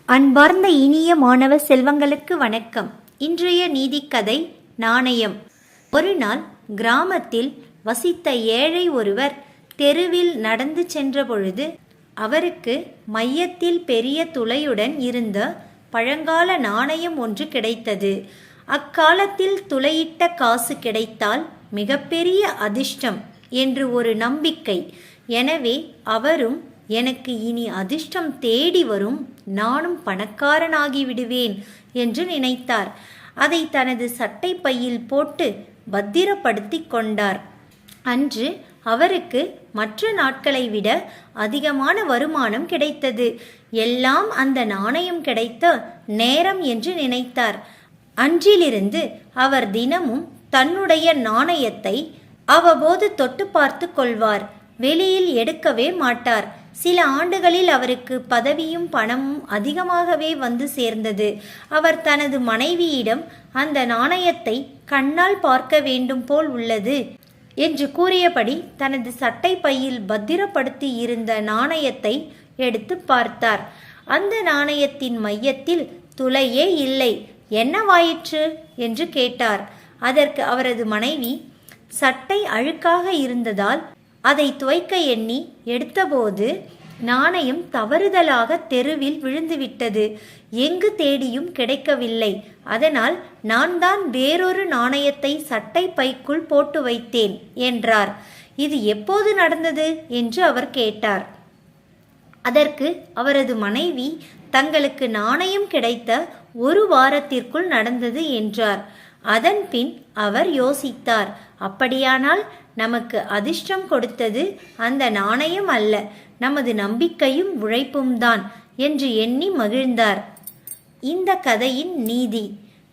அன்பார்ந்த இனிய மாணவ செல்வங்களுக்கு வணக்கம். இன்றைய நீதிக்கதை நாணயம். ஒரு நாள் கிராமத்தில் வசித்த ஏழை ஒருவர் தெருவில் நடந்து சென்ற பொழுது அவருக்கு மையத்தில் பெரிய துளையுடன் இருந்த பழங்கால நாணயம் ஒன்று கிடைத்தது. அக்காலத்தில் துளையிட்ட காசு கிடைத்தால் மிகப்பெரிய அதிர்ஷ்டம் என்று ஒரு நம்பிக்கை. எனவே அவரும் எனக்கு இனி அதிர்ஷ்டம் தேடி வரும், நானும் பணக்காரனாகி விடுவேன் என்று நினைத்தார். அதை தனது சட்டை பையில் போட்டு பத்திரப்படுத்தி கொண்டார். அன்று அவருக்கு மற்ற நாட்களை விட அதிகமான வருமானம் கிடைத்தது. எல்லாம் அந்த நாணயம் கிடைத்த நேரம் என்று நினைத்தார். அன்றிலிருந்து அவர் தினமும் தன்னுடைய நாணயத்தை அவ்வப்போது தொட்டு பார்த்து கொள்வார். வெளியில் எடுக்கவே மாட்டார். சில ஆண்டுகளில் அவருக்கு பதவியும் பணமும் அதிகமாகவே வந்து சேர்ந்தது. அவர் தனது மனைவியிடம் அந்த நாணயத்தை கண்ணால் பார்க்க வேண்டும் போல் உள்ளது என்று கூறியபடி தனது சட்டை பையில் பத்திரப்படுத்தி இருந்த நாணயத்தை எடுத்து பார்த்தார். அந்த நாணயத்தின் மையத்தில் துளையே இல்லை. என்னவாயிற்று என்று கேட்டார். அதற்கு அவரது மனைவி, சட்டை அழுக்காக இருந்ததால் அதை துவைக்க எண்ணி எடுத்தபோது நாணயம் தவறுதலாக தெருவில் விழுந்துவிட்டது. எங்கு தேடியும் கிடைக்கவில்லை. அதனால் நான் தான் வேறொரு நாணயத்தை சட்டை பைக்குள் போட்டு வைத்தேன் என்றார். இது எப்போது நடந்தது என்று அவர் கேட்டார். அதற்கு அவரது மனைவி, தங்களுக்கு நாணயம் கிடைத்த ஒரு வாரத்திற்குள் நடந்தது என்றார். அதன் பின் அவர் யோசித்தார். அப்படியானால் நமக்கு அதிர்ஷ்டம் கொடுத்தது அந்த நாணயம் அல்ல, நமது நம்பிக்கையும் உழைப்பும் தான் என்று எண்ணி மகிழ்ந்தார். இந்த கதையின் நீதி: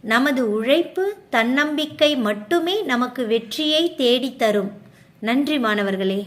நமது உழைப்பு, தன்னம்பிக்கை மட்டுமே நமக்கு வெற்றியை தேடித்தரும். நன்றி மாணவர்களே.